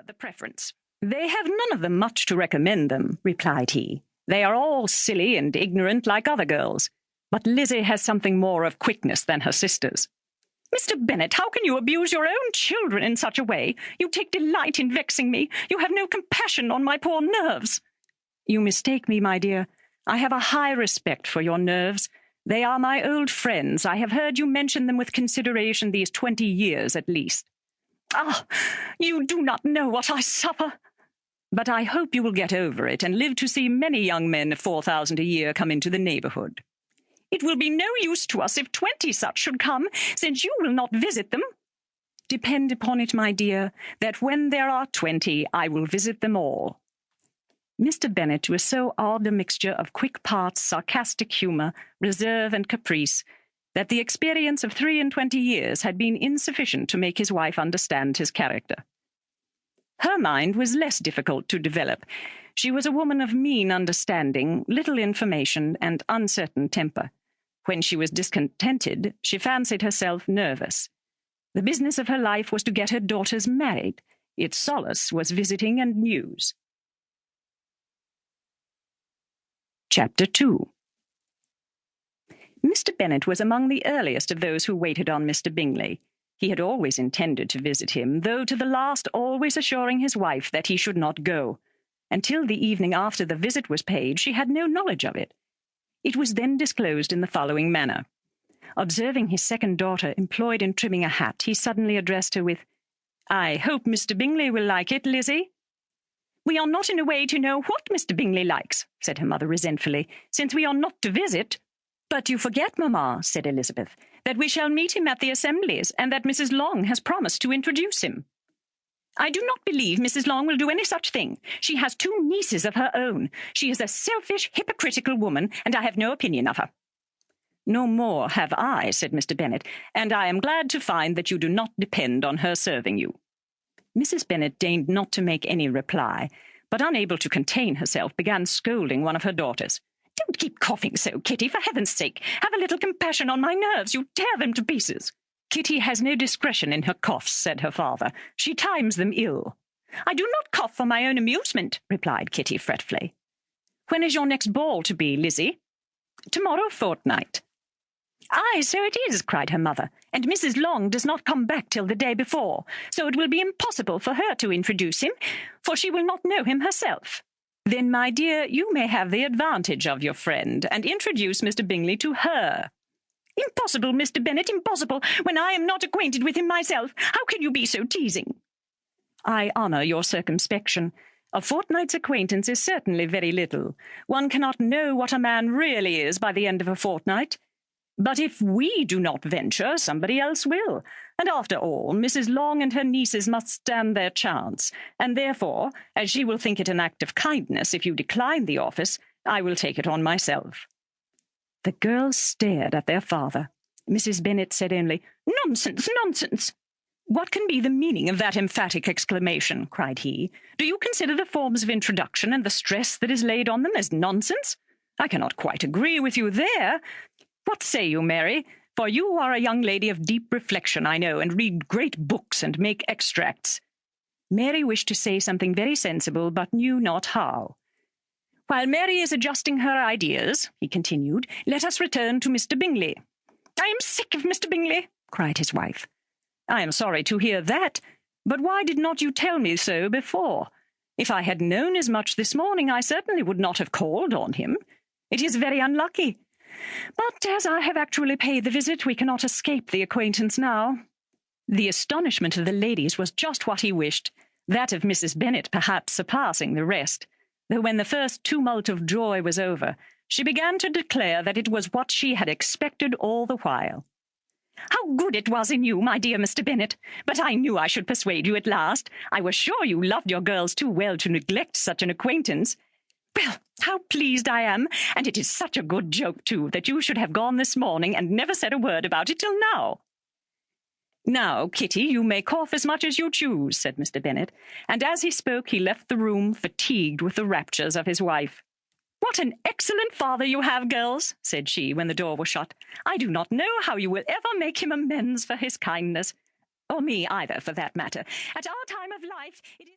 the preference. They have none of them much to recommend them, replied he. They are all silly and ignorant like other girls. But Lizzie has something more of quickness than her sisters. Mr. Bennet, how can you abuse your own children in such a way? You take delight in vexing me. You have no compassion on my poor nerves. You mistake me, my dear. I have a high respect for your nerves. They are my old friends. I have heard you mention them with consideration these 20 years at least. Ah, you do not know what I suffer. But I hope you will get over it and live to see many young men of 4,000 a year come into the neighbourhood. It will be no use to us if 20 such should come, since you will not visit them. Depend upon it, my dear, that when there are 20, I will visit them all. Mr. Bennet was so odd a mixture of quick parts, sarcastic humour, reserve, and caprice, that the experience of 23 years had been insufficient to make his wife understand his character. Her mind was less difficult to develop. She was a woman of mean understanding, little information, and uncertain temper. When she was discontented, she fancied herself nervous. The business of her life was to get her daughters married. Its solace was visiting and news. Chapter 2. Mr. Bennet was among the earliest of those who waited on Mr. Bingley. He had always intended to visit him, though to the last always assuring his wife that he should not go. Until the evening after the visit was paid, she had no knowledge of it. It was then disclosed in the following manner. Observing his second daughter employed in trimming a hat, he suddenly addressed her with, "I hope Mr. Bingley will like it, Lizzie." "We are not in a way to know what Mr. Bingley likes," said her mother resentfully, "since we are not to visit." "But you forget, mamma," said Elizabeth, "that we shall meet him at the assemblies, and that Mrs. Long has promised to introduce him." "I do not believe Mrs. Long will do any such thing. She has 2 nieces of her own. She is a selfish, hypocritical woman, and I have no opinion of her." "No more have I," said Mr. Bennet, "and I am glad to find that you do not depend on her serving you." Mrs. Bennet deigned not to make any reply, but unable to contain herself, began scolding one of her daughters. "Don't keep coughing so, Kitty, for heaven's sake. Have a little compassion on my nerves. You tear them to pieces." "Kitty has no discretion in her coughs," said her father. "She times them ill." "I do not cough for my own amusement," replied Kitty fretfully. "When is your next ball to be, Lizzie?" "Tomorrow fortnight." "Aye, so it is," cried her mother, "and Mrs. Long does not come back till the day before, so it will be impossible for her to introduce him, for she will not know him herself." "Then, my dear, you may have the advantage of your friend, and introduce Mr. Bingley to her." "Impossible, Mr. Bennet, impossible, when I am not acquainted with him myself. How can you be so teasing?" "I honour your circumspection. A fortnight's acquaintance is certainly very little. One cannot know what a man really is by the end of a fortnight. But if we do not venture, somebody else will. And after all, Mrs. Long and her nieces must stand their chance, and therefore, as she will think it an act of kindness if you decline the office, I will take it on myself." The girls stared at their father. Mrs. Bennet said only, "Nonsense, nonsense." "What can be the meaning of that emphatic exclamation?" cried he. "Do you consider the forms of introduction and the stress that is laid on them as nonsense? I cannot quite agree with you there. What say you, Mary? For you are a young lady of deep reflection, I know, and read great books and make extracts." Mary wished to say something very sensible, but knew not how. "While Mary is adjusting her ideas," he continued, "let us return to Mr. Bingley." "I am sick of Mr. Bingley," cried his wife. "I am sorry to hear that, but why did not you tell me so before? If I had known as much this morning, I certainly would not have called on him. It is very unlucky. But as I have actually paid the visit, we cannot escape the acquaintance now." The astonishment of the ladies was just what he wished, that of Mrs. Bennet perhaps surpassing the rest, though when the first tumult of joy was over, she began to declare that it was what she had expected all the while. "How good it was in you, my dear Mr. Bennet! But I knew I should persuade you at last. I was sure you loved your girls too well to neglect such an acquaintance. Well, how pleased I am, and it is such a good joke, too, that you should have gone this morning and never said a word about it till now." "Now, Kitty, you may cough as much as you choose," said Mr. Bennet, and as he spoke he left the room, fatigued with the raptures of his wife. "What an excellent father you have, girls," said she, when the door was shut. "I do not know how you will ever make him amends for his kindness, or me either, for that matter. At our time of life it is